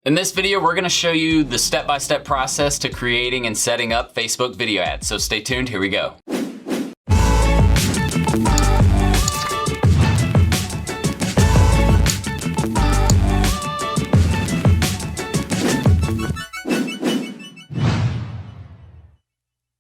In this video, we're gonna show you the step-by-step process to creating and setting up Facebook video ads. So stay tuned, here we go.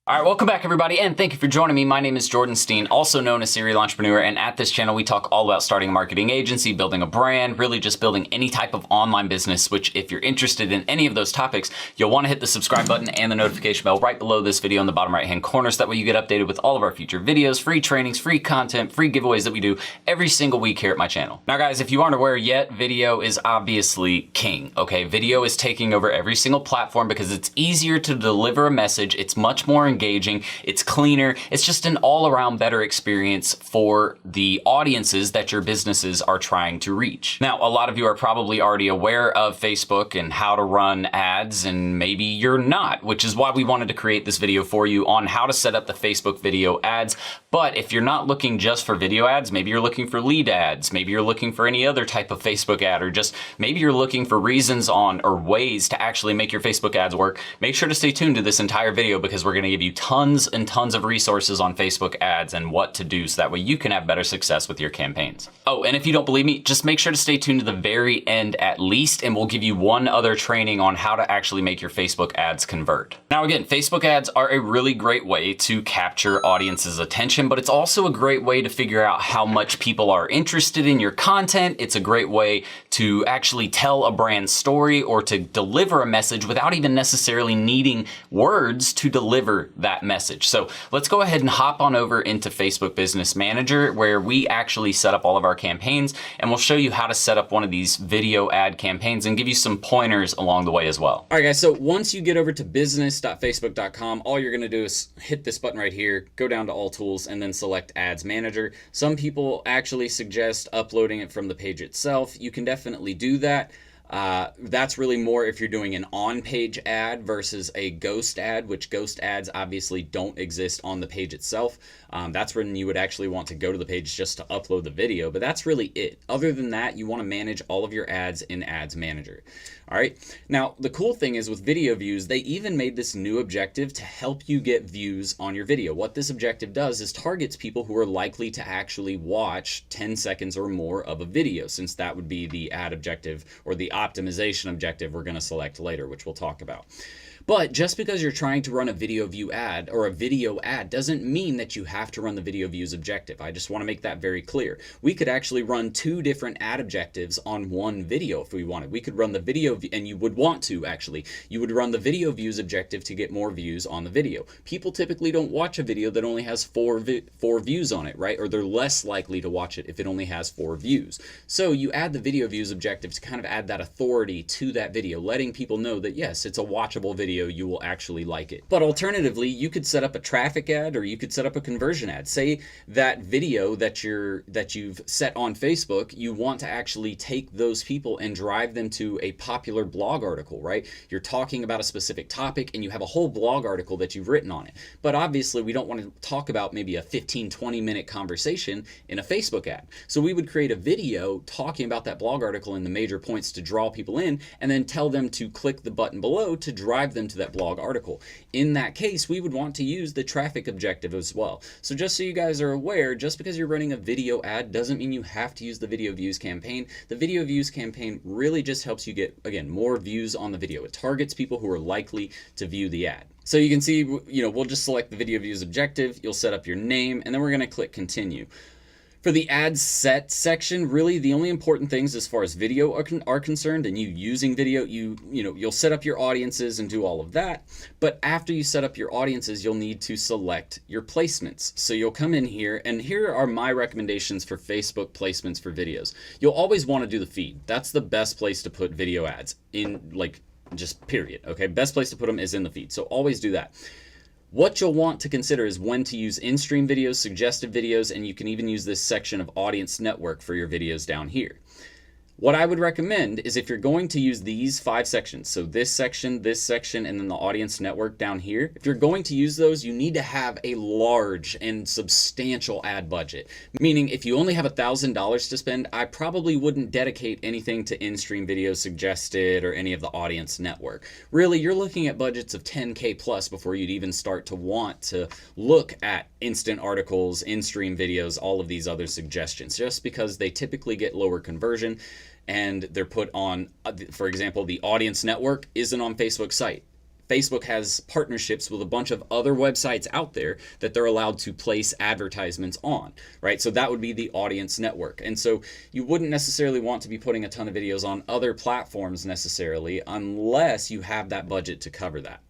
All right, welcome back everybody, and thank you for joining me. My name is Jordan Steen, also known as Serial Entrepreneur, and at this channel we talk all about starting a marketing agency, building a brand, really just building any type of online business, which if you're interested in any of those topics, you'll wanna hit the subscribe button and the notification bell right below this video in the bottom right-hand corner, so that way you get updated with all of our future videos, free trainings, free content, free giveaways that we do every single week here at my channel. Now guys, if you aren't aware yet, video is obviously king, okay? Video is taking over every single platform because it's easier to deliver a message, it's much more engaging, it's cleaner, it's just an all-around better experience for the audiences that your businesses are trying to reach. Now, a lot of you are probably already aware of Facebook and how to run ads, and maybe you're not, which is why we wanted to create this video for you on how to set up the Facebook video ads. But if you're not looking just for video ads, maybe you're looking for lead ads, maybe you're looking for any other type of Facebook ad, or just maybe you're looking for reasons on or ways to actually make your Facebook ads work, make sure to stay tuned to this entire video because we're gonna give you tons and tons of resources on Facebook ads and what to do so that way you can have better success with your campaigns. Oh, and if you don't believe me, just make sure to stay tuned to the very end at least, and we'll give you one other training on how to actually make your Facebook ads convert. Now again, Facebook ads are a really great way to capture audience's attention, but it's also a great way to figure out how much people are interested in your content. It's a great way to actually tell a brand story or to deliver a message without even necessarily needing words to deliver that message. So let's go ahead and hop on over into Facebook Business Manager, where we actually set up all of our campaigns, and we'll show you how to set up one of these video ad campaigns and give you some pointers along the way as well. All right guys, so once you get over to business.facebook.com, all you're gonna do is hit this button right here, go down to all tools, and then select Ads Manager. Some people actually suggest uploading it from the page itself. You can definitely do that. That's really more if you're doing an on-page ad versus a ghost ad, which ghost ads obviously don't exist on the page itself. That's when you would actually want to go to the page just to upload the video, but that's really it. Other than that, you want to manage all of your ads in Ads Manager. All right. Now, the cool thing is with video views, they even made this new objective to help you get views on your video. What this objective does is targets people who are likely to actually watch 10 seconds or more of a video, since that would be the ad objective or the optimization objective we're going to select later, which we'll talk about. But just because you're trying to run a video view ad or a video ad doesn't mean that you have to run the video views objective. I just want to make that very clear. We could actually run two different ad objectives on one video if we wanted. We could run the video, and you would want to actually, you would run the video views objective to get more views on the video. People typically don't watch a video that only has four views on it, right? Or they're less likely to watch it if it only has 4 views. So you add the video views objective to kind of add that authority to that video, letting people know that yes, it's a watchable video, you will actually like it. But alternatively, you could set up a traffic ad, or you could set up a conversion ad. Say that video that you've set on Facebook, you want to actually take those people and drive them to a popular blog article, right? You're talking about a specific topic and you have a whole blog article that you've written on it. But obviously we don't want to talk about maybe a 15-20 minute conversation in a Facebook ad. So we would create a video talking about that blog article and the major points to draw people in, and then tell them to click the button below to drive them to that blog article. In that case, we would want to use the traffic objective as well. So just so you guys are aware, just because you're running a video ad doesn't mean you have to use the video views campaign. The video views campaign really just helps you get, again, more views on the video. It targets people who are likely to view the ad. So you can see, we'll just select the video views objective, you'll set up your name, and then we're gonna click continue. For the ads set section, really the only important things as far as video are concerned, and you using video, you'll set up your audiences and do all of that. But after you set up your audiences, you'll need to select your placements. So you'll come in here, and here are my recommendations for Facebook placements for videos. You'll always want to do the feed. That's the best place to put video ads in, like, just period. Okay, best place to put them is in the feed. So always do that. What you'll want to consider is when to use in-stream videos, suggested videos, and you can even use this section of audience network for your videos down here. What I would recommend is if you're going to use these 5 sections, so this section, and then the audience network down here, if you're going to use those, you need to have a large and substantial ad budget. Meaning if you only have $1,000 to spend, I probably wouldn't dedicate anything to in-stream video suggested or any of the audience network. Really, you're looking at budgets of 10K plus before you'd even start to want to look at instant articles, in-stream videos, all of these other suggestions, just because they typically get lower conversion. And they're put on, for example, the audience network isn't on Facebook's site. Facebook has partnerships with a bunch of other websites out there that they're allowed to place advertisements on, right? So that would be the audience network. And so you wouldn't necessarily want to be putting a ton of videos on other platforms necessarily unless you have that budget to cover that.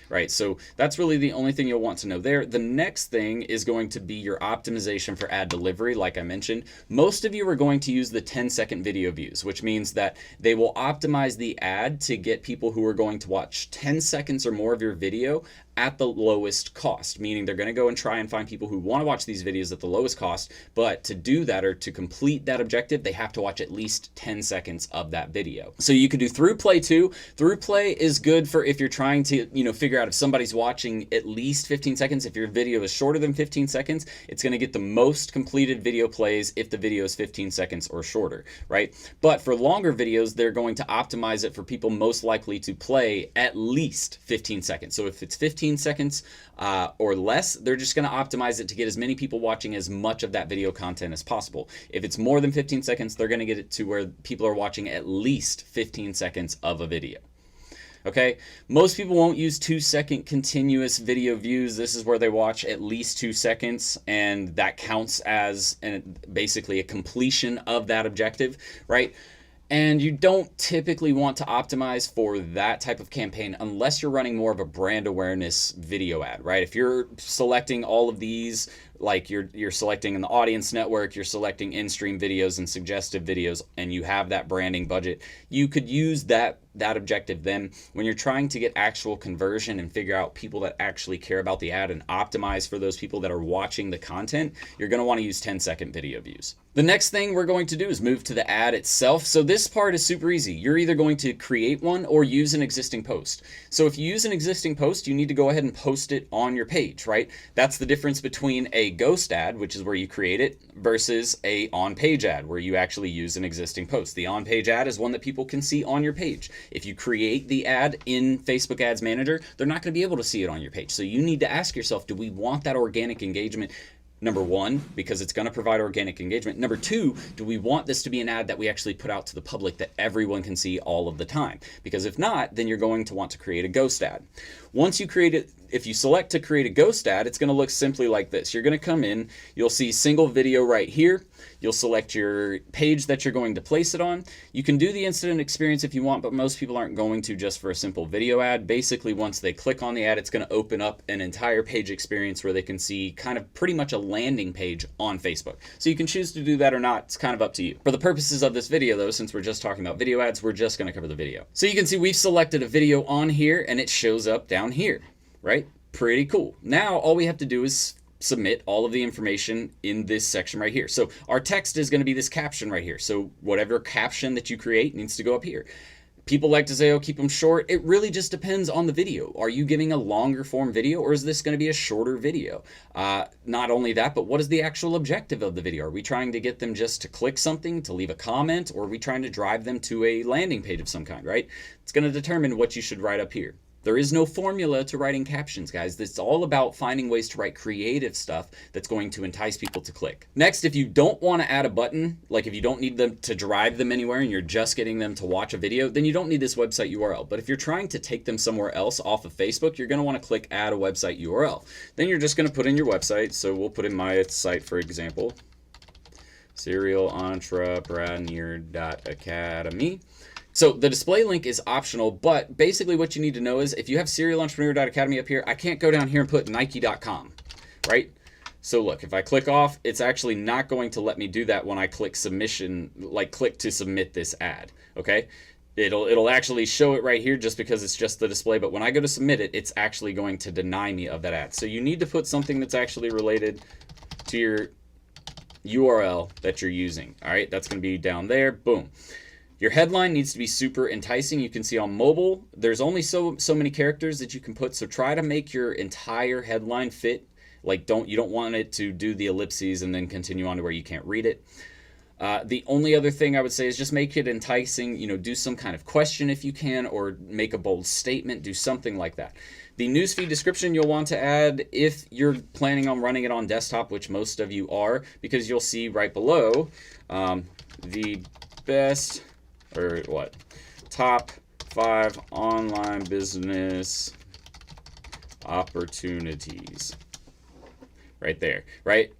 Right, so that's really the only thing you'll want to know there. The next thing is going to be your optimization for ad delivery. Like I mentioned, most of you are going to use the 10-second video views, which means that they will optimize the ad to get people who are going to watch 10 seconds or more of your video at the lowest cost, meaning they're going to go and try and find people who want to watch these videos at the lowest cost, but to do that or to complete that objective, they have to watch at least 10 seconds of that video. So you could do through play too. Through play is good for if you're trying to, figure out if somebody's watching at least 15 seconds. If your video is shorter than 15 seconds, it's going to get the most completed video plays if the video is 15 seconds or shorter, right? But for longer videos, they're going to optimize it for people most likely to play at least 15 seconds. So if it's 15 seconds or less, they're just going to optimize it to get as many people watching as much of that video content as possible. If it's more than 15 seconds, they're going to get it to where people are watching at least 15 seconds of a video. Okay, most people won't use 2-second continuous video views. This is where they watch at least 2 seconds, and that counts as basically a completion of that objective, right? And you don't typically want to optimize for that type of campaign unless you're running more of a brand awareness video ad, right? If you're selecting all of these, like you're selecting in the audience network, you're selecting in-stream videos and suggestive videos, and you have that branding budget, you could use that objective. Then when you're trying to get actual conversion and figure out people that actually care about the ad and optimize for those people that are watching the content, you're going to want to use 10-second video views. The next thing we're going to do is move to the ad itself. So this part is super easy. You're either going to create one or use an existing post. So if you use an existing post, you need to go ahead and post it on your page, right? That's the difference between a ghost ad, which is where you create it, versus a on-page ad where you actually use an existing post. The on-page ad is one that people can see on your page. If you create the ad in Facebook Ads Manager, they're not going to be able to see it on your page. So you need to ask yourself, do we want that organic engagement? Number one, because it's going to provide organic engagement. Number two, do we want this to be an ad that we actually put out to the public that everyone can see all of the time? Because if not, then you're going to want to create a ghost ad. Once you create it, if you select to create a ghost ad, it's going to look simply like this. You're going to come in, you'll see single video right here. You'll select your page that you're going to place it on. You can do the incident experience if you want, but most people aren't going to just for a simple video ad. Basically, once they click on the ad, it's going to open up an entire page experience where they can see kind of pretty much a landing page on Facebook. So you can choose to do that or not. It's kind of up to you. For the purposes of this video though, since we're just talking about video ads, we're just going to cover the video. So you can see we've selected a video on here and it shows up down here, right? Pretty cool. Now all we have to do is submit all of the information in this section right here. So our text is going to be this caption right here. So whatever caption that you create needs to go up here. People like to say, oh, keep them short. It really just depends on the video. Are you giving a longer form video or is this going to be a shorter video? Not only that, but what is the actual objective of the video? Are we trying to get them just to click something, to leave a comment, or are we trying to drive them to a landing page of some kind, right? It's going to determine what you should write up here. There is no formula to writing captions, guys. It's all about finding ways to write creative stuff that's going to entice people to click. Next, if you don't want to add a button, like if you don't need them to drive them anywhere and you're just getting them to watch a video, then you don't need this website URL. But if you're trying to take them somewhere else off of Facebook, you're going to want to click add a website URL. Then you're just going to put in your website. So we'll put in my site, for example, serialentrepreneur.academy. So the display link is optional, but basically what you need to know is if you have serialentrepreneur.academy up here, I can't go down here and put Nike.com, right? So look, if I click off, it's actually not going to let me do that when I click submission, like click to submit this ad, okay? It'll actually show it right here just because it's just the display, but when I go to submit it, it's actually going to deny me of that ad. So you need to put something that's actually related to your URL that you're using, all right? That's going to be down there, boom. Your headline needs to be super enticing. You can see on mobile, there's only so many characters that you can put, so try to make your entire headline fit. Like you don't want it to do the ellipses and then continue on to where you can't read it. The only other thing I would say is just make it enticing, do some kind of question if you can, or make a bold statement, do something like that. The newsfeed description you'll want to add if you're planning on running it on desktop, which most of you are, because you'll see right below the best, or what, top 5 online business opportunities. Right there, right?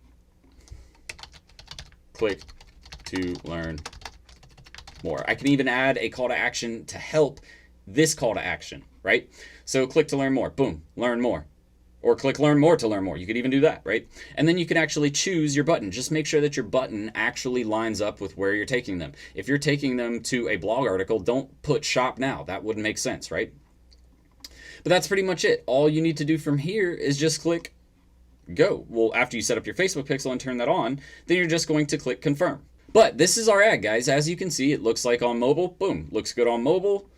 Click to learn more. I can even add a call to action to help this call to action, right? So click to learn more, boom, learn more. Or click learn more to learn more. You could even do that, right? And then you can actually choose your button. Just make sure that your button actually lines up with where you're taking them. If you're taking them to a blog article, don't put shop now. That wouldn't make sense, right? But that's pretty much it. All you need to do from here is just click go. Well, after you set up your Facebook pixel and turn that on, then you're just going to click confirm. But this is our ad, guys. As you can see, it looks like on mobile. Boom. Looks good on mobile.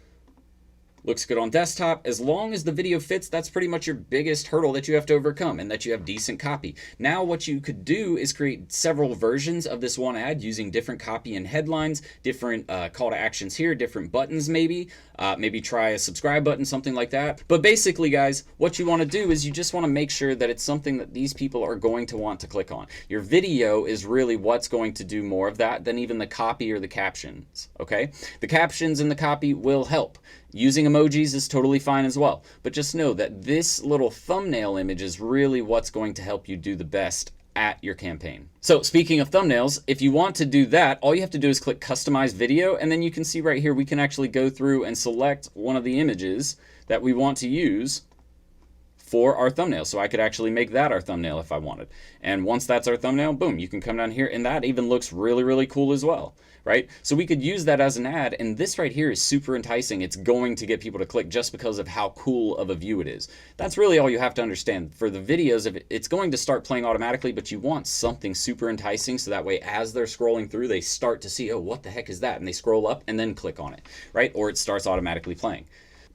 Looks good on desktop. As long as the video fits, that's pretty much your biggest hurdle that you have to overcome, and that you have decent copy. Now what you could do is create several versions of this one ad using different copy and headlines, different call to actions here, different buttons maybe. Maybe try a subscribe button, something like that. But basically, guys, what you want to do is you just want to make sure that it's something that these people are going to want to click on. Your video is really what's going to do more of that than even the copy or the captions, okay? The captions and the copy will help. Using emojis is totally fine as well. But just know that this little thumbnail image is really what's going to help you do the best at your campaign. So speaking of thumbnails, if you want to do that, all you have to do is click customize video, and then you can see right here we can actually go through and select one of the images that we want to use for our thumbnail. So I could actually make that our thumbnail if I wanted. And once that's our thumbnail, boom, you can come down here, and that even looks really, really cool as well, right? So we could use that as an ad, and this right here is super enticing. It's going to get people to click just because of how cool of a view it is. That's really all you have to understand. For the videos, it's going to start playing automatically, but you want something super enticing so that way as they're scrolling through, they start to see, oh, what the heck is that? And they scroll up and then click on it, right? Or it starts automatically playing.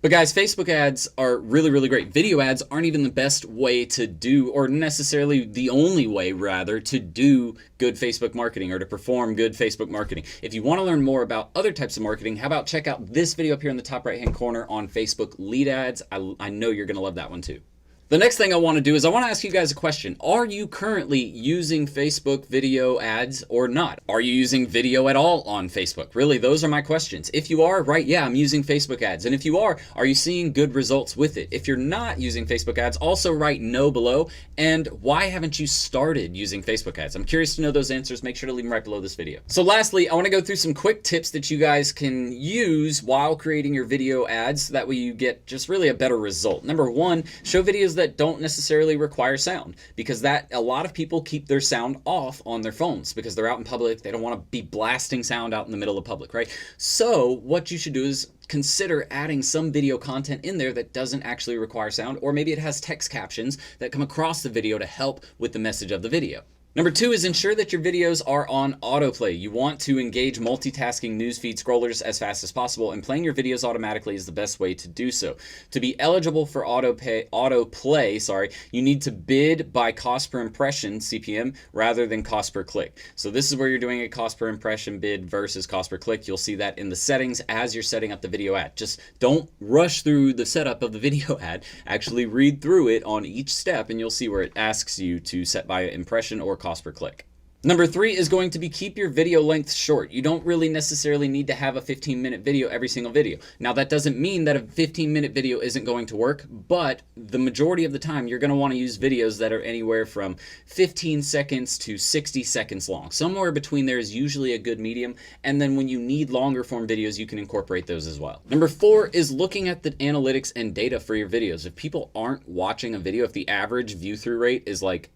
But guys, Facebook ads are really, really great. Video ads aren't even the best way to do, or necessarily the only way, rather, to do good Facebook marketing or to perform good Facebook marketing. If you want to learn more about other types of marketing, how about check out this video up here in the top right-hand corner on Facebook lead ads. I know you're going to love that one too. The next thing I want to do is I want to ask you guys a question. Are you currently using Facebook video ads or not? Are you using video at all on Facebook? Really, those are my questions. If you are, right, yeah, I'm using Facebook ads. And if you are you seeing good results with it? If you're not using Facebook ads, also write no below. And why haven't you started using Facebook ads? I'm curious to know those answers. Make sure to leave them right below this video. So lastly, I want to go through some quick tips that you guys can use while creating your video ads. So that way you get just really a better result. Number one, show videos that don't necessarily require sound, because a lot of people keep their sound off on their phones because they're out in public. They don't want to be blasting sound out in the middle of public, right? So what you should do is consider adding some video content in there that doesn't actually require sound, or maybe it has text captions that come across the video to help with the message of the video. Number two is ensure that your videos are on autoplay. You want to engage multitasking newsfeed scrollers as fast as possible, and playing your videos automatically is the best way to do so. To be eligible for autoplay, you need to bid by cost per impression, CPM, rather than cost per click. So this is where you're doing a cost per impression bid versus cost per click. You'll see that in the settings as you're setting up the video ad. Just don't rush through the setup of the video ad. Actually read through it on each step, and you'll see where it asks you to set by impression or cost per click. Number three is going to be keep your video length short. You don't really necessarily need to have a 15-minute video every single video. Now that doesn't mean that a 15-minute video isn't going to work, but the majority of the time you're going to want to use videos that are anywhere from 15 seconds to 60 seconds long. Somewhere between there is usually a good medium, and then when you need longer form videos, you can incorporate those as well. Number four is looking at the analytics and data for your videos. If people aren't watching a video, if the average view through rate is like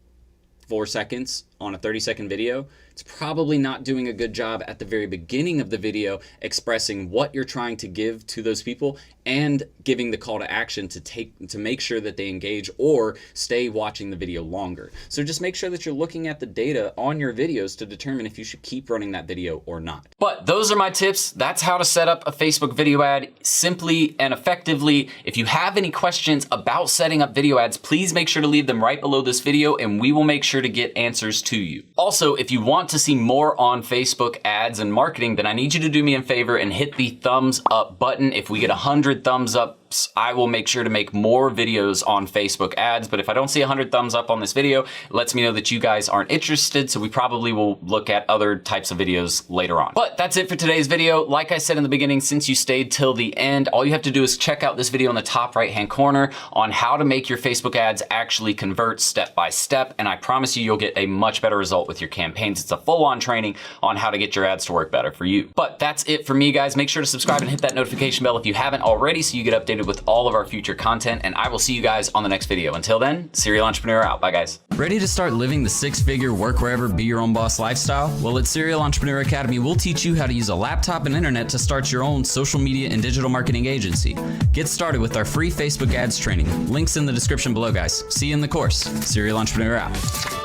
4 seconds on a 30-second video, It's probably not doing a good job at the very beginning of the video expressing what you're trying to give to those people and giving the call to action to make sure that they engage or stay watching the video longer. So just make sure that you're looking at the data on your videos to determine if you should keep running that video or not. But those are my tips. That's how to set up a Facebook video ad simply and effectively. If you have any questions about setting up video ads, please make sure to leave them right below this video and we will make sure to get answers to you. Also, if you want to see more on Facebook ads and marketing, then I need you to do me a favor and hit the thumbs up button. If we get 100 thumbs up, I will make sure to make more videos on Facebook ads. But if I don't see 100 thumbs up on this video, it lets me know that you guys aren't interested. So we probably will look at other types of videos later on. But that's it for today's video. Like I said in the beginning, since you stayed till the end, all you have to do is check out this video in the top right-hand corner on how to make your Facebook ads actually convert step by step. And I promise you, you'll get a much better result with your campaigns. It's a full-on training on how to get your ads to work better for you. But that's it for me, guys. Make sure to subscribe and hit that notification bell if you haven't already so you get updated with all of our future content, and I will see you guys on the next video. Until then, Serial Entrepreneur out. Bye, guys. Ready to start living the six-figure work wherever, be your own boss lifestyle? Well, at Serial Entrepreneur Academy, we'll teach you how to use a laptop and internet to start your own social media and digital marketing agency. Get started with our free Facebook ads training. Links in the description below, guys. See you in the course. Serial Entrepreneur out.